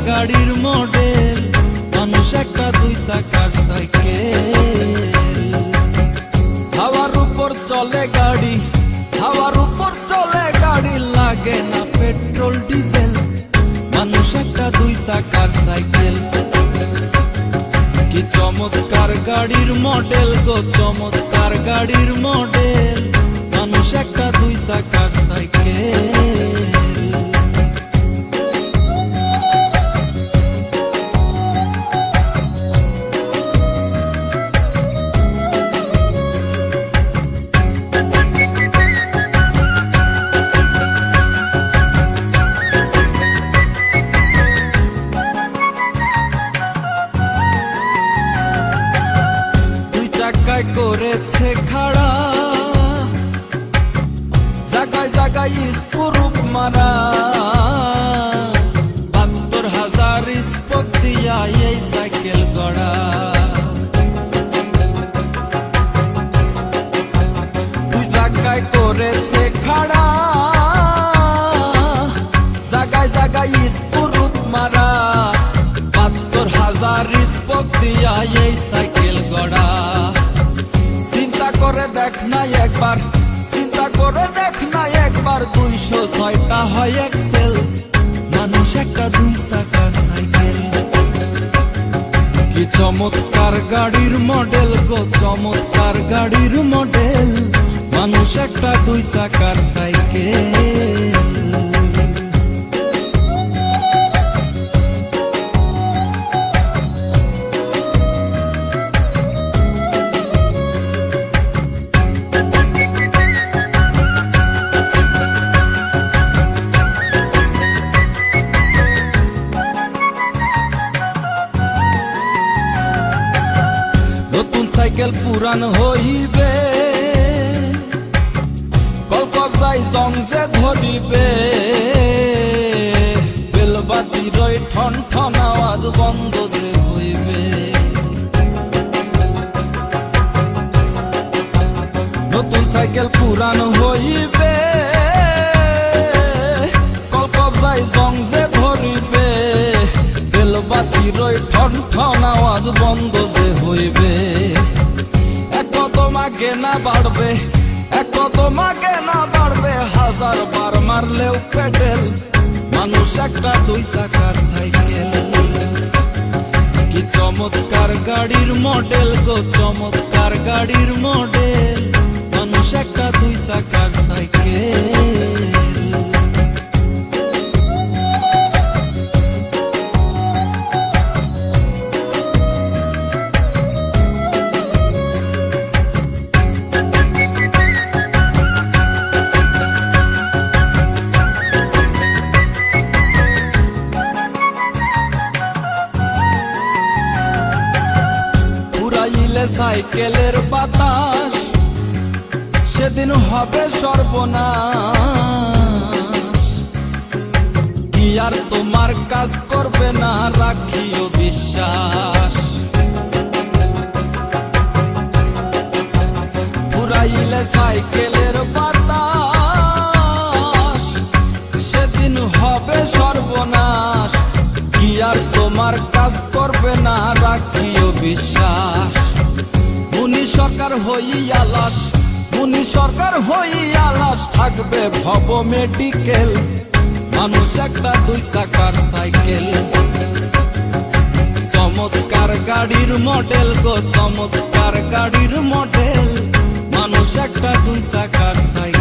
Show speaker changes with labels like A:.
A: গাড়ির মডেল, মানুষ একটা দুই চাকার সাইকেল। হাওয়ার উপর চলে গাড়ি, হাওয়ার উপর চলে গাড়ি, লাগে না পেট্রোল ডিজেল, মানুষ একটা দুই চাকার সাইকেল। কি চমৎকার গাড়ির মডেল গো, চমৎকার গাড়ির মডেল, মানুষ একটা দুই চাকার সাইকেল। করেছে খাড়া, জাগায় জাগায় স্ক্রুপ মারা, ৭২,০০০ স্পোক দিয়া এই সাইকেল গড়া। দুই জায়গায় করেছে খাড়া, জাগায় জাগায় স্ক্রুপ মারা, ৭২,০০০ স্পোক দিয়া এই সাইকেল গড়া। চিন্তা করে দেখ না একবার, চিন্তা করে দেখ না একবার, ২০৬টা হয় এক্সেল, মানুষ একটা দুই চাকার সাইকেল। কি চমৎকার গাড়ির মডেল গো, চমৎকার গাড়ির মডেল, মানুষ একটা দুই চাকার সাইকেল। নতুন সাইকেল পুরান হইবে, কলকবজায় জং যে ধরিবে, বেলবাতির ঠন ঠন আওয়াজ বন্ধ যে হইবে। নতুন সাইকেল পুরান হইবে, কলকবজায় জং যে ধরিবে, বেলবাতির ঠন ঠন আওয়াজ বন্ধ যে হইবে। এক কদম আগে না বাড়বে, এক কদম আগে না বাড়বে, ১০০০ বার মারলেও পেডেল, মানুষ একটা দুই চাকার সাইকেল। কি চমৎকার গাড়ির মডেল গো, চমৎকার গাড়ির মডেল, মানুষ একটা দুই চাকার সাইকেল। সাইকেলের বাতাস সেদিন হবে সর্বনাশ, কি আর তোমার কাজ করবে না, রাখিও বিশ্বাস। পুরাইলে সাইকেলের বাতাস সেদিন হবে সর্বনাশ, কি আর তোমার কাজ করবে না, রাখিও বিশ্বাস। মুনি সরকার হইয়া লাশ, মুনি সরকার হইয়া লাশ, থাকবে ভব মেডিকেল, মানুষ একটা দুই চাকার সাইকেল। চমৎকার গাড়ির মডেল গো, চমৎকার গাড়ির মডেল, মানুষ একটা দুই চাকার সাইকেল।